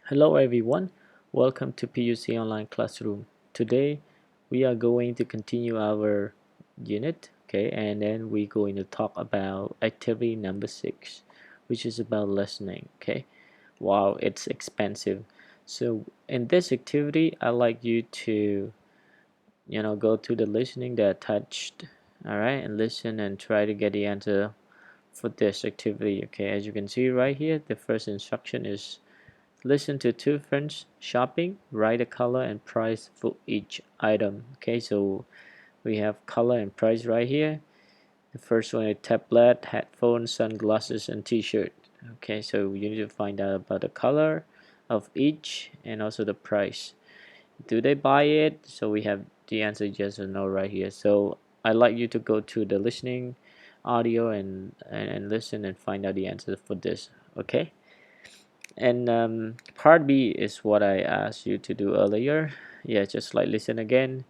Hello everyone, welcome to PUC Online Classroom. Today we are going to continue our unit, okay, and then we're going to talk about activity number 6, which is about listening, okay. Wow, it's expensive. So in this activity, I like you to, go to the listening that attached, all right, and listen and try to get the answer for this activity, okay. As you can see right here, the first instruction is listen to two friends shopping, write a color and price for each item. Okay, so we have color and price right here. The first one is tablet, headphones, sunglasses, and t-shirt. Okay, so you need to find out about the color of each and also the price. Do they buy it? So we have the answer yes or no right here. So I like you to go to the listening audio and listen and find out the answer for this. Okay. And part B is what I asked you to do earlier. Yeah, just like listen again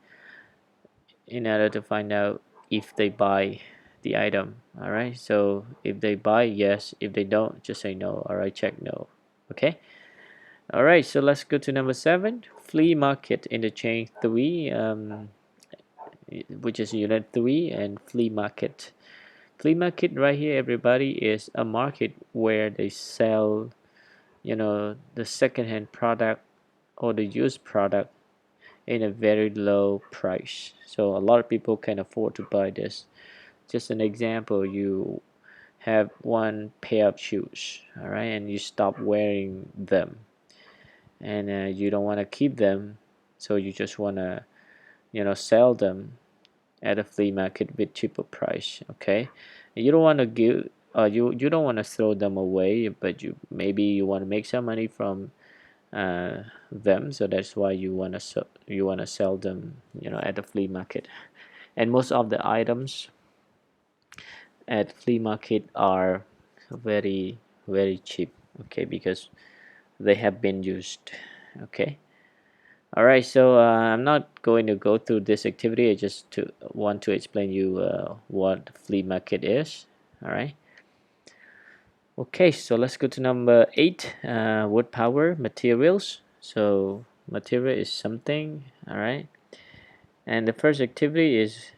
in order to find out if they buy the item. All right. So if they buy, yes. If they don't, just say no. All right. Check no. Okay. All right. So let's go to number 7. Flea market interchange 3, which is unit 3, and flea market. Flea market right here, everybody, is a market where they sell the second-hand product or the used product in a very low price, so a lot of people can afford to buy this. Just an example, you have one pair of shoes, all right, and you stop wearing them, and you don't want to keep them, so you just want to sell them at a flea market with cheaper price. Okay, you don't want to give you don't want to throw them away, but maybe you want to make some money from them, so that's why you want to sell them at the flea market. And most of the items at flea market are very very cheap, okay, because they have been used. Okay, all right, so I'm not going to go through this activity. I just want to explain you what flea market is. All right. Okay, so let's go to number 8, wood power materials. So material is something, all right. And the first activity is,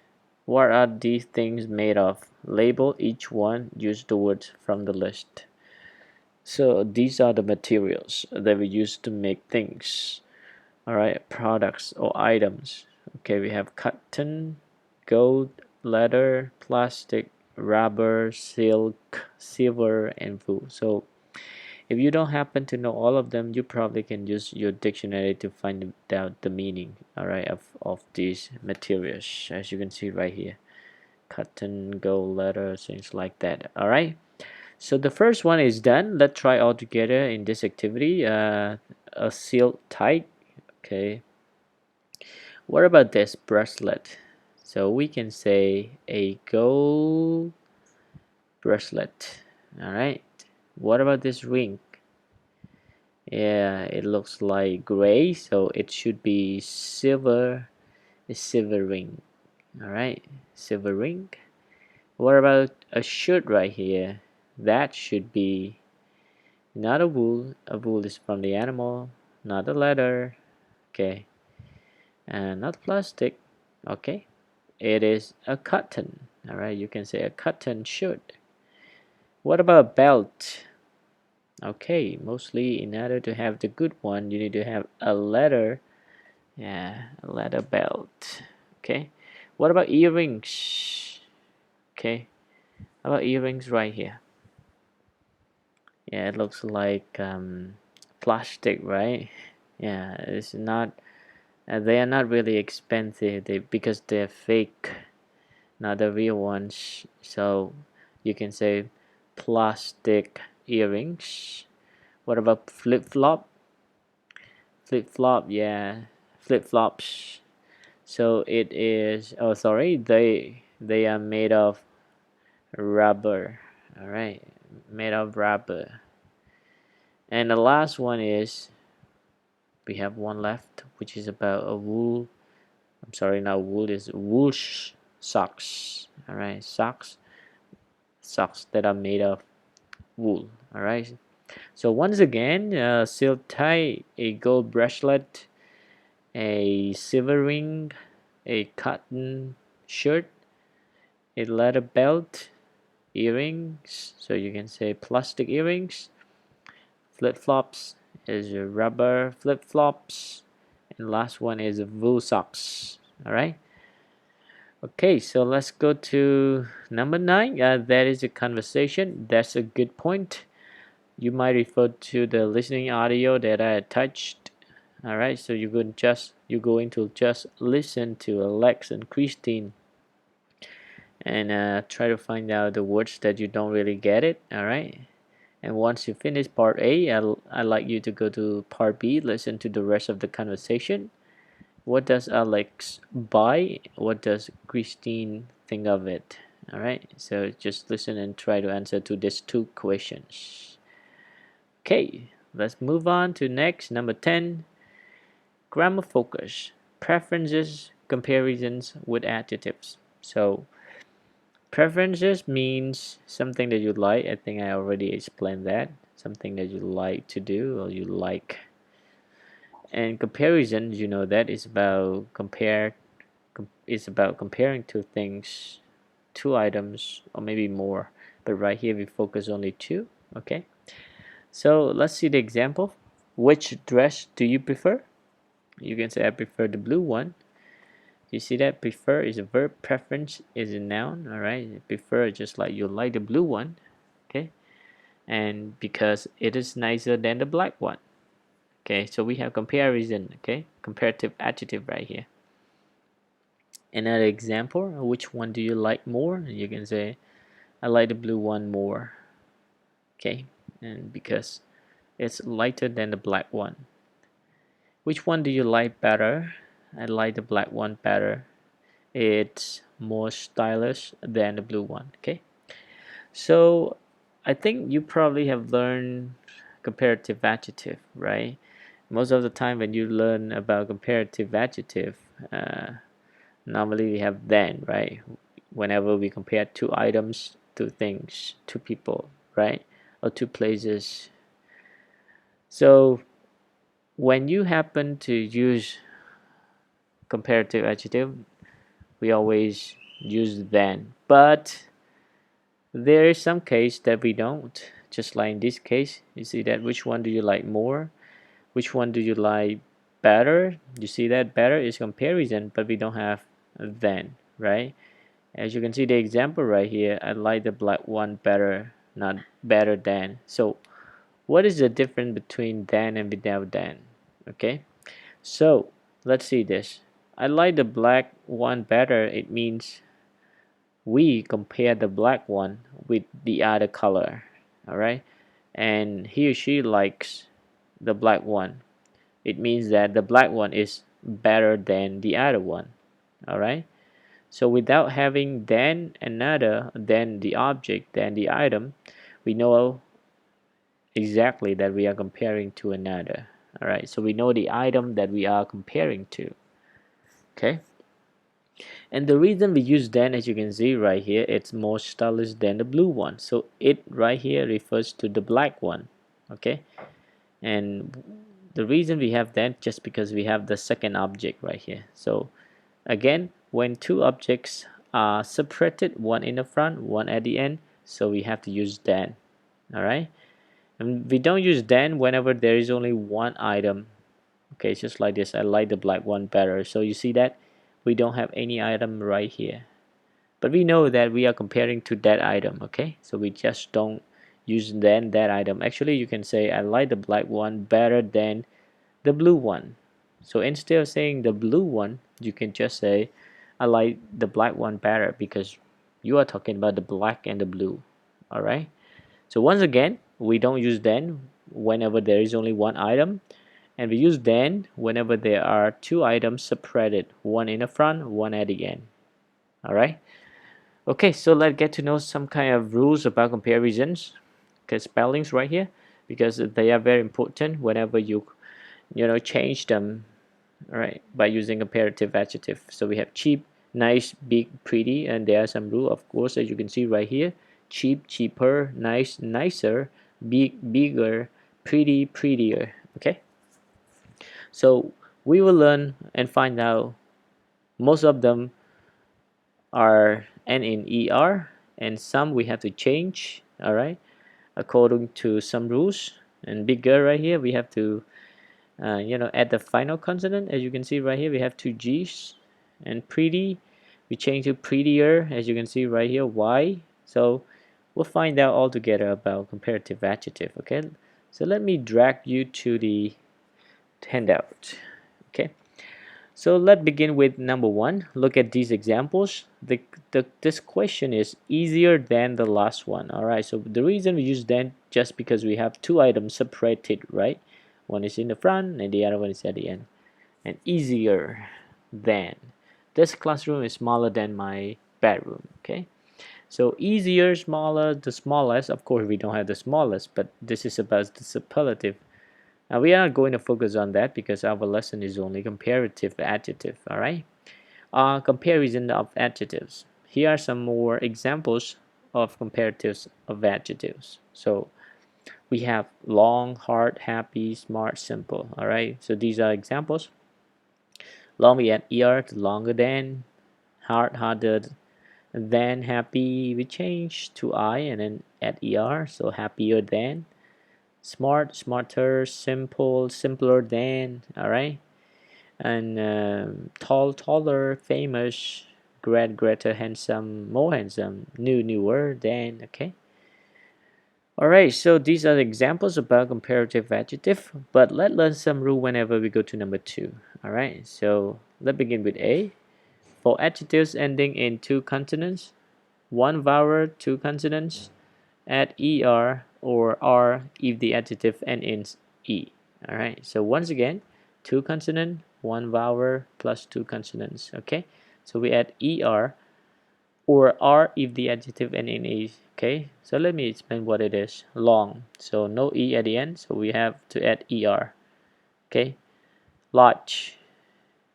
what are these things made of? Label each one, use the words from the list. So these are the materials that we use to make things, all right, products or items. Okay, we have cotton, gold, leather, plastic, rubber, silk, silver, and wool. So if you don't happen to know all of them, you probably can use your dictionary to find out the meaning, all right, of these materials, as you can see right here. Cotton, gold, leather, things like that. All right. So the first one is done. Let's try all together in this activity. A silk tie. Okay. What about this bracelet? So we can say a gold bracelet. All right. What about this ring? Yeah, it looks like gray, so it should be silver. A silver ring. All right, silver ring. What about a shirt right here? That should be not a wool. A wool is from the animal, not a leather. Okay, and not plastic. Okay, it is a cotton. All right, you can say a cotton shirt. What about belt? Okay, mostly in order to have the good one, you need to have a leather. Yeah, a leather belt. Okay, what about earrings? Okay, how about earrings right here? Yeah, it looks like plastic, right? Yeah, it's not. They are not really expensive. Because they're fake, not the real ones. So you can say plastic earrings. What about flip flop? Flip flop, yeah, flip flops. So it is. Oh, sorry. They are made of rubber. All right, made of rubber. And the last one is, we have one left, which is about a wool. I'm sorry, not wool, is wool socks. All right, socks that are made of wool. All right. So once again, silk tie, a gold bracelet, a silver ring, a cotton shirt, a leather belt, earrings, so you can say plastic earrings, flip-flops is rubber flip-flops, and last one is wool socks. All right. Okay, so let's go to number 9. That is a conversation. That's a good point. You might refer to the listening audio that I attached. All right, so you're going to just listen to Alex and Christine and try to find out the words that you don't really get it. All right. And once you finish part A, I'd like you to go to part B, listen to the rest of the conversation. What does Alex buy? What does Christine think of it? All right, so just listen and try to answer to these 2 questions. Okay, let's move on to next, number 10. Grammar focus, preferences, comparisons with adjectives. So preferences means something that you like. I think I already explained that. Something that you like to do or you like. And comparisons, that is about it's about comparing two things, two items, or maybe more. But right here we focus only 2. Okay. So let's see the example. Which dress do you prefer? You can say I prefer the blue one. You see that prefer is a verb, preference is a noun. All right, prefer just like you like the blue one. Okay, and because it is nicer than the black one. Okay, so we have comparison. Okay, comparative adjective right here. Another example, which one do you like more? You can say I like the blue one more. Okay, and because it's lighter than the black one. Which one do you like better? I like the black one better. It's more stylish than the blue one. Okay, so I think you probably have learned comparative adjective, right? Most of the time when you learn about comparative adjective, normally we have then, right? Whenever we compare 2 items, 2 things, 2 people, right? Or 2 places. So when you happen to use comparative adjective, we always use then. But there is some case that we don't. Just like in this case, you see that which one do you like more? Which one do you like better? You see that better is comparison, but we don't have then, right? As you can see the example right here, I like the black one better, not better than. So what is the difference between then and without then? Okay, so let's see this. I like the black one better. It means we compare the black one with the other color. All right, and he or she likes the black one. It means that the black one is better than the other one. All right, so without having then another, then the object, then the item, we know exactly that we are comparing to another. All right, so we know the item that we are comparing to. Okay, and the reason we use then, as you can see right here, it's more stylish than the blue one. So it right here refers to the black one. Okay, and the reason we have then just because we have the second object right here. So again, when 2 objects are separated, one in the front, one at the end, so we have to use then. All right, and we don't use then whenever there is only one item. Okay, it's just like this. I like the black one better. So you see that we don't have any item right here, but we know that we are comparing to that item. Okay, so we just don't use then that item. Actually, you can say I like the black one better than the blue one. So instead of saying the blue one, you can just say I like the black one better because you are talking about the black and the blue. All right, so once again, we don't use then whenever there is only one item, and we use then whenever there are 2 items separated, one in the front, one at the end. All right, okay, so let's get to know some kind of rules about comparisons. Okay, spellings right here, because they are very important whenever you change them. All right, by using comparative adjective. So we have cheap, nice, big, pretty, and there are some rules, of course, as you can see right here. Cheap, cheaper, nice, nicer, big, bigger, pretty, prettier. Okay, so we will learn and find out most of them are n in er, and some we have to change, all right, according to some rules. And bigger right here we have to add the final consonant. As you can see right here we have two g's. And pretty, we change to prettier, as you can see right here, y. So we'll find out all together about comparative adjective. Okay, so let me drag you to the handout. Okay, so let's begin with number one. Look at these examples. This question is easier than the last one. All right, so the reason we use than just because we have two items separated, right? One is in the front and the other one is at the end. And easier than. This classroom is smaller than my bedroom. Okay, so easier, smaller, the smallest. Of course, we don't have the smallest, but this is about the superlative. Now we are not going to focus on that because our lesson is only comparative adjective. All right. Comparison of adjectives. Here are some more examples of comparatives of adjectives. So we have long, hard, happy, smart, simple. All right. So these are examples. Long we add er to longer than, hard, harder than, happy we change to I and then add er. So happier than. Smart, smarter, simple, simpler than. All right. And tall, taller, famous, great, greater, handsome, more handsome, new, newer than. Okay. All right. So these are the examples about comparative adjective. But let's learn some rule whenever we go to number two. All right. So let's begin with A. For adjectives ending in two consonants, one vowel, two consonants, add er or r if the adjective ends in e. All right, so once again, two consonant, one vowel plus two consonants. Okay, so we add er or r if the adjective ends in e. Okay, so let me explain what it is. Long, so no e at the end, so we have to add er. Okay, large,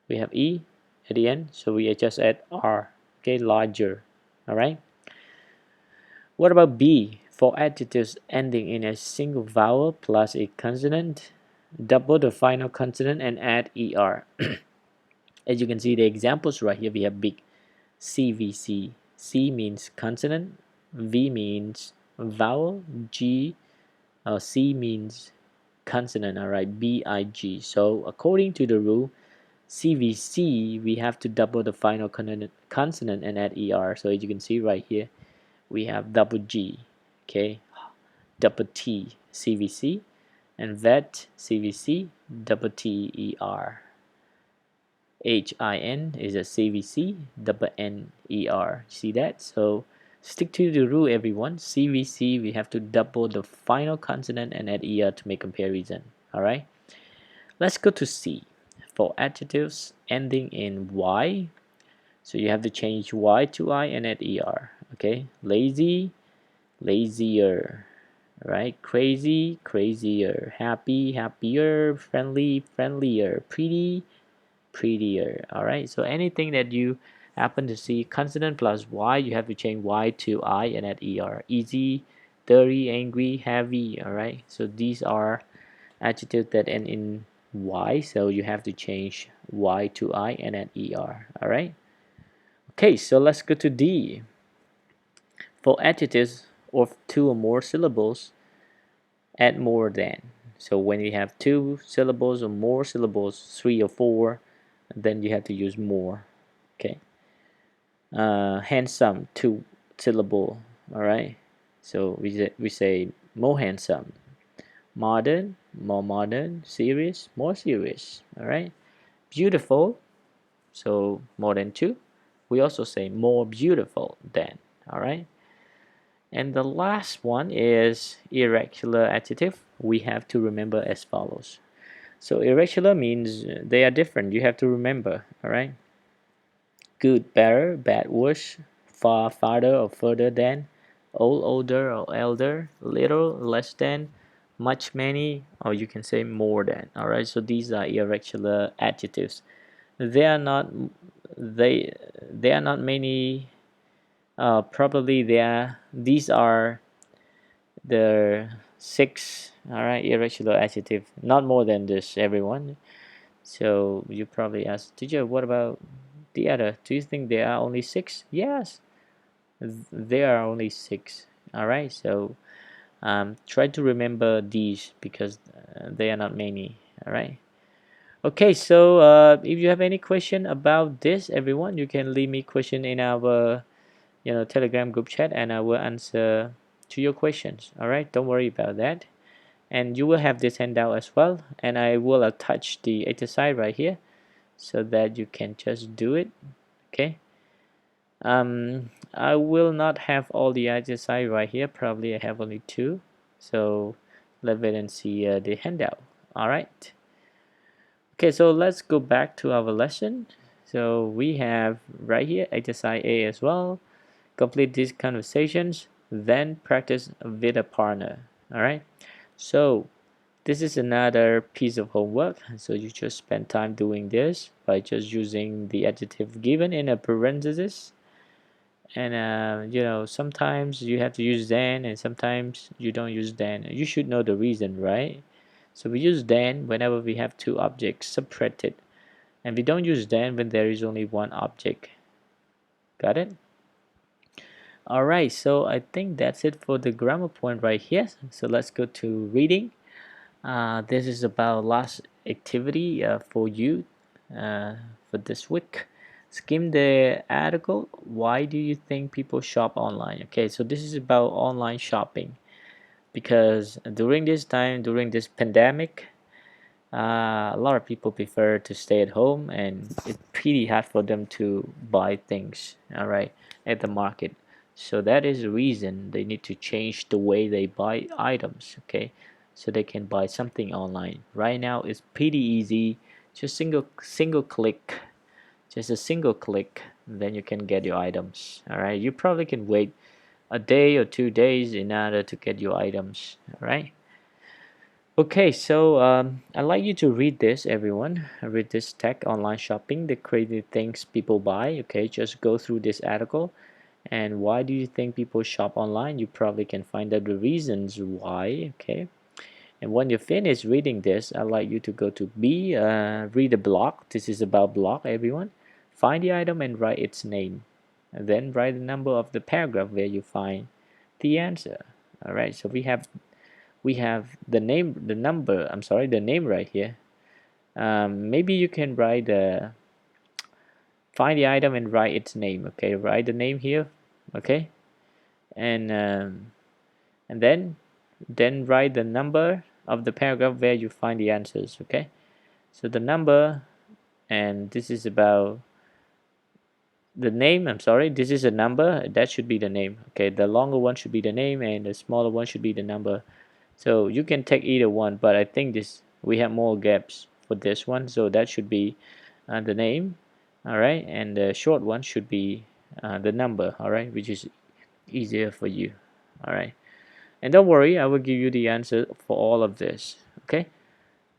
we have e at the end, so we just add r. Okay, larger. All right. What about B? For adjectives ending in a single vowel plus a consonant, double the final consonant and add er. As you can see the examples right here, we have big, CVC. C means consonant, V means vowel, C means consonant, all right, BIG. So according to the rule, CVC, we have to double the final consonant and add er. So as you can see right here, we have double G, okay, double T, CVC, and vet, CVC, double TER. HIN is a CVC, double NER. See that? So stick to the rule, everyone. CVC, we have to double the final consonant and add ER to make comparison. All right. Let's go to C. For adjectives ending in Y, so you have to change Y to I and add ER. Okay. Lazy, lazier. Right? Crazy, crazier. Happy, happier. Friendly, friendlier. Pretty, prettier. All right, so anything that you happen to see consonant plus y, you have to change y to I and add er. Easy, dirty, angry, heavy. All right, so these are adjectives that end in y, so you have to change y to I and add er. All right. Okay, so let's go to D. For adjectives of two or more syllables, add more than. So when you have two syllables or more syllables, three or four, then you have to use more. Okay. Handsome, two syllable. All right. So we say more handsome. Modern, more modern. Serious, more serious. All right. Beautiful, so more than two. We also say more beautiful than. All right. And the last one is irregular adjective. We have to remember as follows. So irregular means they are different. You have to remember. All right. Good, better, bad, worse, far, farther or further than, old, older or elder, little, less than, much, many, or you can say more than. All right, so these are irregular adjectives. They are not they are not many. Probably they are. These are the 6. All right, irregular adjective, not more than this, everyone. So you probably ask, teacher, what about the other? Do you think there are only 6? Yes, there are only 6. All right, so try to remember these because they are not many. All right. Okay, so if you have any question about this, everyone, you can leave me question in our Telegram group chat, and I will answer to your questions. All right, don't worry about that. And you will have this handout as well, and I will attach the exercise right here so that you can just do it. Okay. I will not have all the exercise right here. Probably I have only 2. So let's wait and see the handout. All right. Okay, so let's go back to our lesson. So we have right here exercise A as well. Complete these conversations, then practice with a partner. All right. So this is another piece of homework. So you just spend time doing this by just using the adjective given in a parenthesis. And sometimes you have to use then, and sometimes you don't use then. You should know the reason, right? So we use then whenever we have 2 objects separated, and we don't use then when there is only 1 object. Got it? Alright, so I think that's it for the grammar point right here. So let's go to reading. This is about last activity for you for this week. Skim the article. Why do you think people shop online? Okay, so this is about online shopping because during this time, during this pandemic, a lot of people prefer to stay at home, and it's pretty hard for them to buy things, all right, at the market. So that is the reason they need to change the way they buy items, okay, so they can buy something online. Right now it's pretty easy, just single click, just a single click, then you can get your items. All right, you probably can wait a day or 2 days in order to get your items. All right. Okay, so I'd like you to read this, everyone. Read this tech online shopping, the crazy things people buy. Okay, just go through this article. And why do you think people shop online? You probably can find out the reasons why. Okay, and when you finish reading this, I'd like you to go to B, read the block. This is about block, everyone. Find the item and write its name. And then write the number of the paragraph where you find the answer. All right, so we have the name, the number, I'm sorry, the name right here. Maybe you can write find the item and write its name. Okay, write the name here. Okay, and then write the number of the paragraph where you find the answers. Okay, so the number, and this is about the name. I'm sorry, this is a number, that should be the name. Okay, the longer one should be the name and the smaller one should be the number. So you can take either one, but I think this we have more gaps for this one, so that should be the name. All right, and the short one should be the number. All right, which is easier for you. All right, and don't worry, I will give you the answer for all of this. Okay,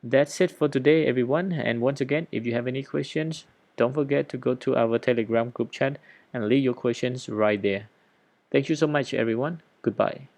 that's it for today, everyone. And once again, if you have any questions, don't forget to go to our Telegram group chat and leave your questions right there. Thank you so much, everyone. Goodbye.